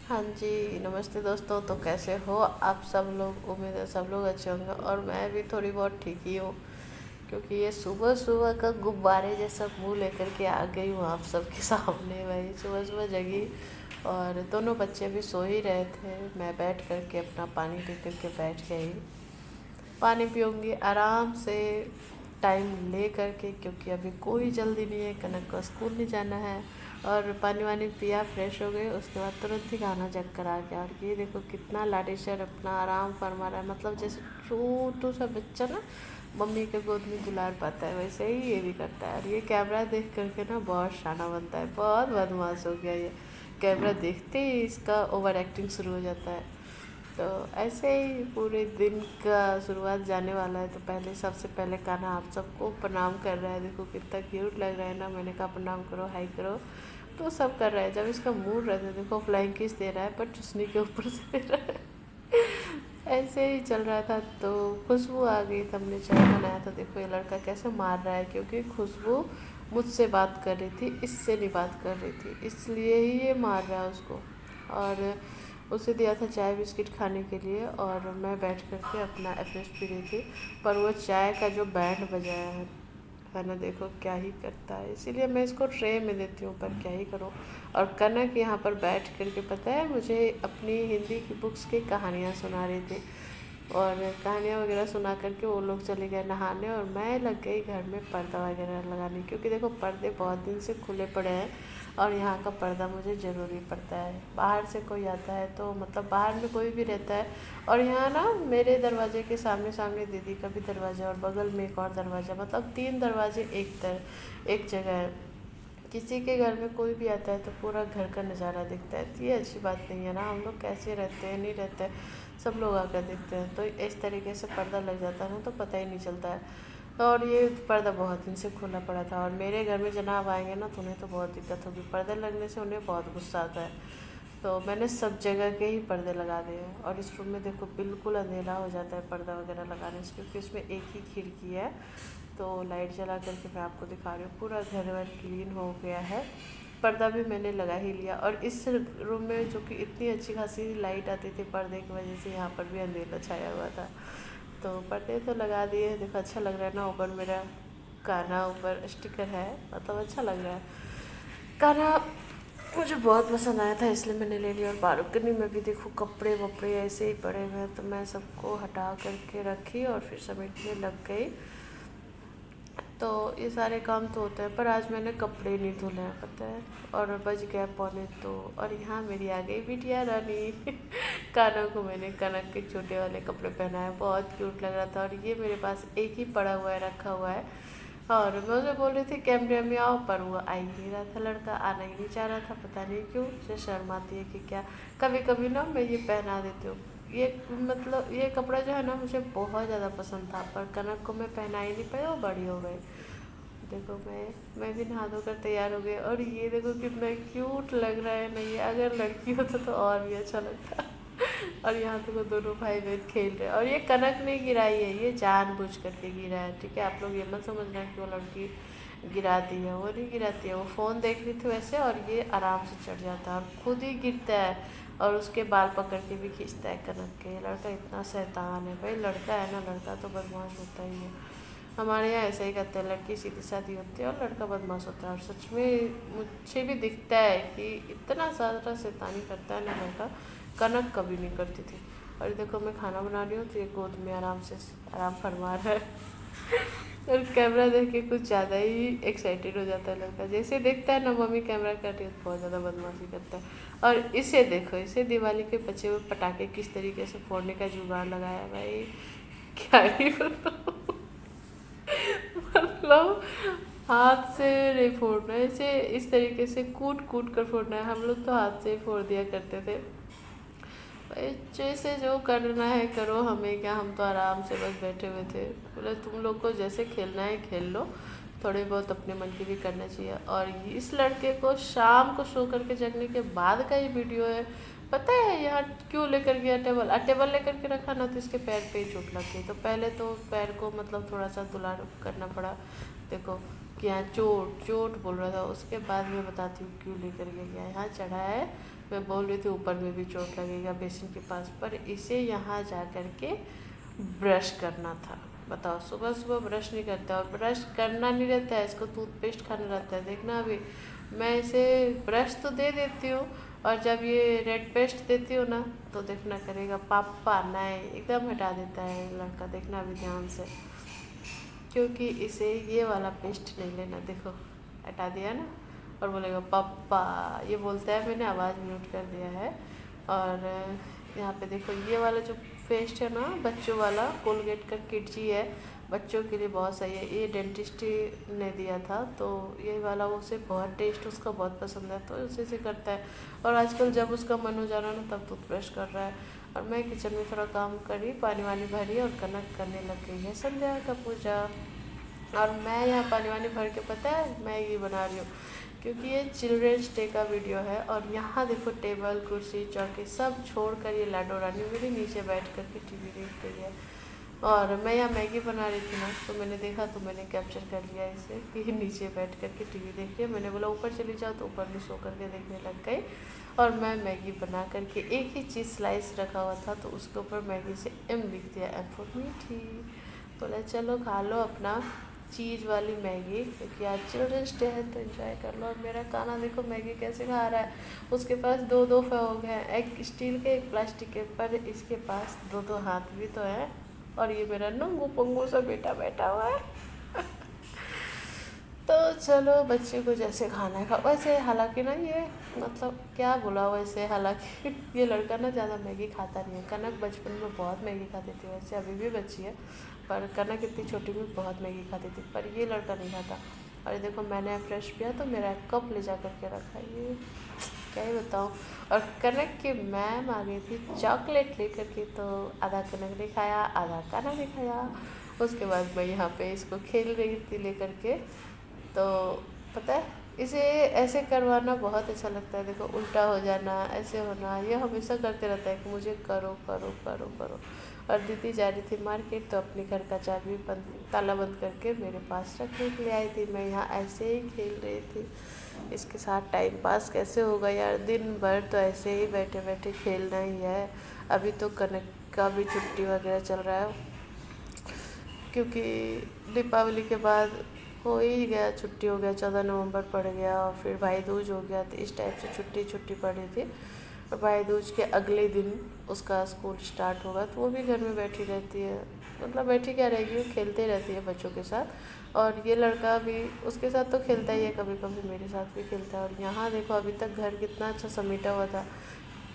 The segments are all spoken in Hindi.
हाँ जी, नमस्ते दोस्तों। तो कैसे हो आप सब लोग? उम्मीद है सब लोग अच्छे होंगे और मैं भी थोड़ी बहुत ठीक ही हूँ, क्योंकि ये सुबह सुबह का गुब्बारे जैसा मुंह लेकर के आ गई हूँ आप सबके सामने। वही सुबह सुबह जगी और दोनों बच्चे भी सो ही रहे थे। मैं बैठ कर के अपना पानी पी कर के बैठ गई। पानी पीऊँगी आराम से, टाइम ले करके, क्योंकि अभी कोई जल्दी नहीं है, कनक को स्कूल नहीं जाना है। और पानी वानी पिया, फ्रेश हो गए, उसके बाद तुरंत ही गाना जग कर आ गया। और ये देखो कितना लाडेश्वर अपना आराम फरमा रहा है, मतलब जैसे छोटू सा बच्चा ना मम्मी के गोद में दुलार पाता है, वैसे ही ये भी करता है। और ये कैमरा देख करके ना बहुत शाना बनता है, बहुत बदमाश हो गया ये। कैमरा देखते ही इसका ओवर एक्टिंग शुरू हो जाता है। तो ऐसे ही पूरे दिन का शुरुआत जाने वाला है। तो पहले सबसे पहले कान्हा आप सबको प्रणाम कर रहा है। देखो कितना क्यूट लग रहा है ना। मैंने कहा प्रणाम करो, हाई करो, तो सब कर रहा है। जब इसका मूड रहता है, देखो फ्लाइंग किस दे रहा है, पर चुसनी के ऊपर से दे रहा है। ऐसे ही चल रहा था। तो खुशबू आ गई, तो हमने चाय बनाया। तो देखो ये लड़का कैसे मार रहा है, क्योंकि खुशबू मुझसे बात कर रही थी, इससे नहीं बात कर रही थी, इसलिए ही ये मार रहा है उसको। और उसे दिया था चाय बिस्किट खाने के लिए, और मैं बैठ कर के अपना एफएस पी रही थी। पर वो चाय का जो बैंड बजाया है ना, देखो क्या ही करता है। इसीलिए मैं इसको ट्रे में देती हूँ, पर क्या ही करूँ। और कनक यहाँ पर बैठ कर के, पता है, मुझे अपनी हिंदी की बुक्स की कहानियाँ सुना रही थी। और कहानियाँ वगैरह सुना करके वो लोग चले गए नहाने, और मैं लग गई घर में पर्दा वगैरह लगाने, क्योंकि देखो पर्दे बहुत दिन से खुले पड़े हैं और यहाँ का पर्दा मुझे ज़रूरी पड़ता है। बाहर से कोई आता है तो, मतलब बाहर में कोई भी रहता है, और यहाँ ना मेरे दरवाजे के सामने सामने दीदी का भी दरवाज़ा, और बगल में एक और दरवाज़ा, मतलब 3 दरवाजे एक जगह है। किसी के घर में कोई भी आता है तो पूरा घर का नज़ारा दिखता है। तो ये अच्छी बात नहीं है ना। हम लोग कैसे रहते हैं, नहीं रहते हैं, सब लोग आकर देखते हैं। तो इस तरीके से पर्दा लग जाता है ना, तो पता ही नहीं चलता है। और ये पर्दा बहुत दिन से खुला पड़ा था, और मेरे घर में जनाब आएंगे ना, तो उन्हें तो बहुत दिक्कत होगी। पर्दे लगने से उन्हें बहुत गुस्सा आता है। तो मैंने सब जगह के ही पर्दे लगा दिए हैं। और इस रूम में देखो बिल्कुल अंधेरा हो जाता है पर्दा वगैरह लगाने से, क्योंकि इसमें एक ही खिड़की है। तो लाइट जला करके मैं आपको दिखा रही हूँ। पूरा घर वर क्लीन हो गया है, पर्दा भी मैंने लगा ही लिया। और इस रूम में जो कि इतनी अच्छी खासी लाइट आती थी पर्दे की वजह से, यहाँ पर भी अंधेरा छाया हुआ था। तो पर्दे तो लगा दिए। देखो अच्छा लग रहा है ना। ऊपर मेरा गाना ऊपर स्टिकर है, मतलब अच्छा लग रहा है। गाना मुझे बहुत पसंद आया था, इसलिए मैंने ले लिया। और बालकनी में भी देखो कपड़े वपड़े ऐसे ही पड़े हुए हैं, तो मैं सबको हटा करके रखी और फिर समेटने लग गई। तो ये सारे काम तो होते हैं, पर आज मैंने कपड़े नहीं धुले हैं, पता है। और बज गया 1:45। और यहाँ मेरी आ गई बिटिया रानी। कानों को मैंने कनक के छोटे वाले कपड़े पहनाए, बहुत क्यूट लग रहा था। और ये मेरे पास एक ही पड़ा हुआ है, रखा हुआ है। और मैं उसे बोल रही थी कैमरे में आओ, पर वो आ ही नहीं रहा था। लड़का आना ही नहीं चाह रहा था, पता नहीं क्यों, उसे शर्म आती है कि क्या। कभी कभी ना मैं ये पहना देती हूँ। ये मतलब ये कपड़ा जो है ना, मुझे बहुत ज़्यादा पसंद था, पर कनक को मैं पहना ही नहीं पाई, वो बड़ी हो गई। देखो मैं भी नहा धोकर तैयार हो गई। और ये देखो कितना क्यूट लग रहा है ना। ये अगर लड़की होता तो और भी अच्छा लगता। और यहाँ तो वो दोनों भाई बहन खेल रहे हैं। और ये कनक नहीं गिराई है, ये जानबूझ करके गिरा है, ठीक है। आप लोग ये मत समझना कि वो लड़की गिराती है, वो नहीं गिराती है। वो फ़ोन देख रही थी वैसे, और ये आराम से चढ़ जाता है और खुद ही गिरता है, और उसके बाल पकड़ के भी खींचता है कनक के। लड़का इतना शैतान है भाई। लड़का है ना, लड़का तो बदमाश होता ही है। हमारे यहाँ ऐसा ही करते हैं, लड़की सीधी सादी होती है और लड़का बदमाश होता है। और सच में मुझे भी दिखता है कि इतना ज़्यादा शैतानी करता है ना लड़का। कनक कभी नहीं करती थी। और देखो मैं खाना बना रही हूँ, तो ये गोद में आराम फरमा रहा है। और कैमरा देख के कुछ ज़्यादा ही एक्साइटेड हो जाता है लड़का। जैसे देखता है ना मम्मी कैमरा कर रही है, तो बहुत ज़्यादा बदमाशी करता है। और इसे देखो, इसे दिवाली के बचे हुए पटाखे किस तरीके से फोड़ने का जुगाड़ लगाया है भाई, क्या ही बताऊँ। मतलब हाथ से नहीं फोड़ना है इसे, इस तरीके से कूट कूट कर फोड़ना है। हम लोग तो हाथ से ही फोड़ दिया करते थे भाई। जैसे जो करना है करो, हमें क्या, हम तो आराम से बस बैठे हुए थे। बोले तुम लोग को जैसे खेलना है खेल लो, थोड़े बहुत अपने मन की भी करना चाहिए। और इस लड़के को शाम को सो करके जगने के बाद का ये वीडियो है। पता है यहाँ क्यों लेकर गया टेबल? टेबल लेकर के रखा ना, तो इसके पैर पे ही चोट लग गई। तो पहले तो पैर को मतलब थोड़ा सा दुलार करना पड़ा। देखो कि यहाँ चोट चोट बोल रहा था। उसके बाद मैं बताती हूँ क्यों लेकर के गया। यहाँ चढ़ा है मैं बोल रही थी ऊपर में भी चोट लगेगा बेसिन के पास, पर इसे यहाँ जा कर के ब्रश करना था। बताओ, सुबह सुबह ब्रश नहीं करता, और ब्रश करना नहीं रहता है, इसको टूथपेस्ट खाना रहता है। देखना अभी मैं इसे ब्रश तो दे देती हूँ, और जब ये रेड पेस्ट देती हूँ ना तो देखना करेगा पापा नहीं, एकदम हटा देता है लड़का। देखना अभी ध्यान से, क्योंकि इसे ये वाला पेस्ट नहीं लेना। देखो हटा दिया ना, और बोलेगा पापा, ये बोलता है। मैंने आवाज़ म्यूट कर दिया है। और यहाँ पे देखो ये वाला जो पेस्ट है ना, बच्चों वाला कोलगेट का किटजी है, बच्चों के लिए बहुत सही है। ये डेंटिस्ट ने दिया था, तो ये वाला उसे बहुत टेस्ट उसका बहुत पसंद है, तो उसे से करता है। और आजकल जब उसका मन हो जा रहा ना तब टूथब्रश कर रहा है। और मैं किचन में थोड़ा काम करी, पानी वानी भरी, और कनक करने लग गई है संध्या का पूजा। और मैं यहाँ पानी वानी भर के, पता है मैगी बना रही हूँ, क्योंकि ये चिल्ड्रेंस डे का वीडियो है। और यहाँ देखो टेबल कुर्सी चौकी सब छोड़ कर ये लाडो रानी मेरे नीचे बैठ कर के टीवी देख रही है। और मैं यहाँ मैगी बना रही थी ना, तो मैंने देखा, तो मैंने कैप्चर कर लिया इसे कि नीचे बैठ कर के टीवी देख रही है। मैंने बोला ऊपर चली जाओ, तो ऊपर भी सो करके देखने लग गई। और मैं मैगी बना करके, एक ही चीज़ स्लाइस रखा हुआ था, तो उसके ऊपर मैगी से एम लिख दिया, एम फॉर मीठी। बोला चलो खा लो अपना चीज़ वाली मैगी, क्योंकि आज चिल्ड्रंस डे है तो एंजॉय कर लो। और मेरा काना देखो मैगी कैसे खा रहा है। उसके पास दो दो फोग हैं, एक स्टील के एक प्लास्टिक के, पर इसके पास दो दो हाथ भी तो है। और ये मेरा नंगू पंगू सा बेटा बैठा हुआ है। तो चलो बच्चे को जैसे खाना है खा। वैसे हालांकि ना ये मतलब क्या बोला, वैसे हालांकि ये लड़का ना ज़्यादा मैगी खाता नहीं है। कनक बचपन में बहुत मैगी खाती थी, वैसे अभी भी बच्ची है, पर कनक इतनी छोटी में बहुत मैगी खाती थी, पर ये लड़का नहीं खाता। और ये देखो मैंने फ्रेश किया तो मेरा कप ले जा करके रखा, ये क्या ही बताऊँ। और कनक की मैम आ गई थी चॉकलेट लेकर के, तो आधा कनक ने खाया आधा काना ने खाया। उसके बाद मैं यहाँ पे इसको खेल रही थी लेकर के। तो पता है इसे ऐसे करवाना बहुत अच्छा लगता है। देखो उल्टा हो जाना, ऐसे होना, ये हमेशा करते रहता है कि मुझे करो करो करो करो। और दीदी जा रही थी मार्केट, तो अपने घर का चाबी बंद, ताला बंद करके मेरे पास रखने के लिए आई थी। मैं यहाँ ऐसे ही खेल रही थी, इसके साथ टाइम पास कैसे होगा यार, दिन भर तो ऐसे ही बैठे बैठे खेलना ही है। अभी तो कनक का भी छुट्टी वगैरह चल रहा है, क्योंकि दीपावली के बाद हो ही गया, छुट्टी हो गया, 14 नवंबर पड़ गया, और फिर भाई दूज हो गया, तो इस टाइप से छुट्टी पड़ी थी। और भाई दूज के अगले दिन उसका स्कूल स्टार्ट होगा, तो वो भी घर में बैठी रहती है। मतलब बैठी क्या रहेगी, वो खेलते रहती है बच्चों के साथ। और ये लड़का भी उसके साथ तो खेलता ही है, कभी कभी मेरे साथ भी खेलता है। और यहाँ देखो अभी तक घर कितना अच्छा समेटा हुआ था,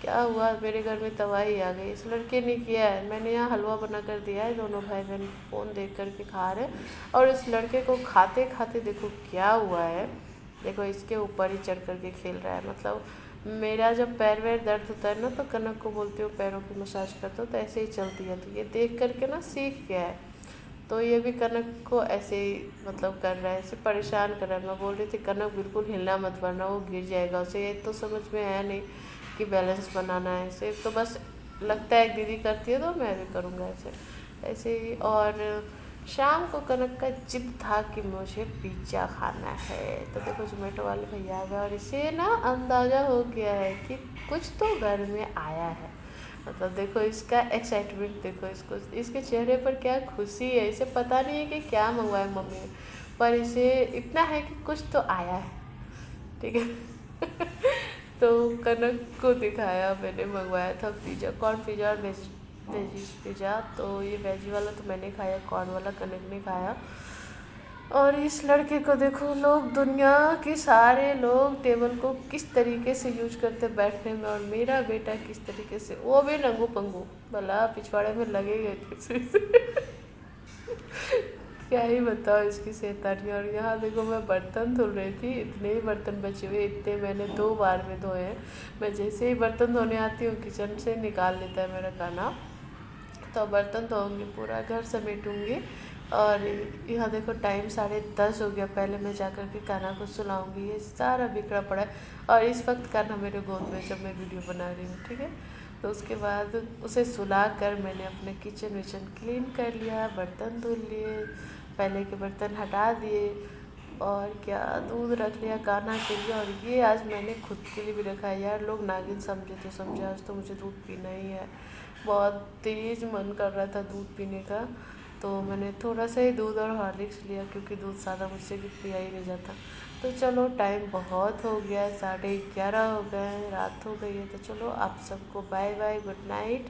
क्या हुआ मेरे घर में तबाही आ गई। इस लड़के ने किया है, मैंने यहाँ हलवा बना कर दिया है, दोनों भाई बहन फ़ोन देख कर के खा रहे हैं। और इस लड़के को खाते खाते देखो क्या हुआ है, देखो इसके ऊपर ही चढ़ कर के खेल रहा है। मतलब मेरा जब पैर वैर दर्द होता है ना, तो कनक को बोलती हूँ पैरों की मसाज कर दो, तो ऐसे ही चलती है। तो ये देख करके ना सीख गया है, तो ये भी कनक को ऐसे ही मतलब कर रहा है, ऐसे परेशान कर रहा है। मैं बोल रही थी कनक बिल्कुल हिलना मत, वरना वो गिर जाएगा। उसे ये तो समझ में आया नहीं कि बैलेंस बनाना है ऐसे, तो बस लगता है दीदी करती है तो मैं भी करूँगा ऐसे ऐसे ही। और शाम को कनक का जिद था कि मुझे पिज़्ज़ा खाना है, तो देखो जोमेटो वाले भैया आ गए, और इसे ना अंदाज़ा हो गया है कि कुछ तो घर में आया है। मतलब देखो इसका एक्साइटमेंट, देखो इसको, इसके चेहरे पर क्या खुशी है। इसे पता नहीं है कि क्या मंगवाया मम्मी ने, पर इसे इतना है कि कुछ तो आया है, ठीक है। तो कनक को दिखाया, मैंने मंगवाया था पिज़्ज़ा, कॉर्न पिज़्ज़ा और वेजिज पिज़्ज़ा। तो ये वेजी वाला तो मैंने खाया, कॉर्न वाला कनक ने खाया। और इस लड़के को देखो, लोग दुनिया के सारे लोग टेबल को किस तरीके से यूज करते बैठने में, और मेरा बेटा किस तरीके से, वो भी नंगू पंगू, भला पिछवाड़े में लगेगा किसी से। क्या ही बताओ इसकी शैतानी। और यहाँ देखो मैं बर्तन धुल रही थी, इतने ही बर्तन बचे हुए, इतने मैंने 2 बार में धोए हैं। मैं जैसे ही बर्तन धोने आती हूँ किचन से निकाल लेता है मेरा खाना, तो बर्तन धोऊंगी, पूरा घर समेटूंगी। और यहाँ देखो टाइम 10:30 हो गया, पहले मैं जाकर के काना को सुलाऊंगी, ये सारा बिखरा पड़ा है। और इस वक्त काना मेरे गोद में जब मैं वीडियो बना रही हूँ, ठीक है। तो उसके बाद उसे सुला कर मैंने अपने किचन विचन क्लीन कर लिया, बर्तन धुल लिए, पहले के बर्तन हटा दिए, और क्या, दूध रख लिया कान्हा के लिए, और ये आज मैंने खुद के लिए भी रखा है। यार लोग नागिन समझे तो समझे, आज तो मुझे दूध पीना ही है। बहुत तेज़ मन कर रहा था दूध पीने का, तो मैंने थोड़ा सा ही दूध और हॉर्लिक्स लिया, क्योंकि दूध ज़्यादा मुझसे भी पिया ही नहीं जाता। तो चलो टाइम बहुत हो गया, 11:30 हो गए हैं, रात हो गई है। तो चलो आप सबको बाय बाय, गुड नाइट।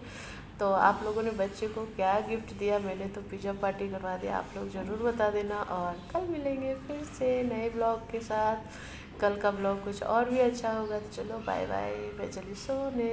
तो आप लोगों ने बच्चे को क्या गिफ्ट दिया? मैंने तो पिज़्ज़ा पार्टी करवा दिया, आप लोग ज़रूर बता देना। और कल मिलेंगे फिर से नए ब्लॉग के साथ। कल का ब्लॉग कुछ और भी अच्छा होगा। तो चलो बाय बाय, मैं चली सोने।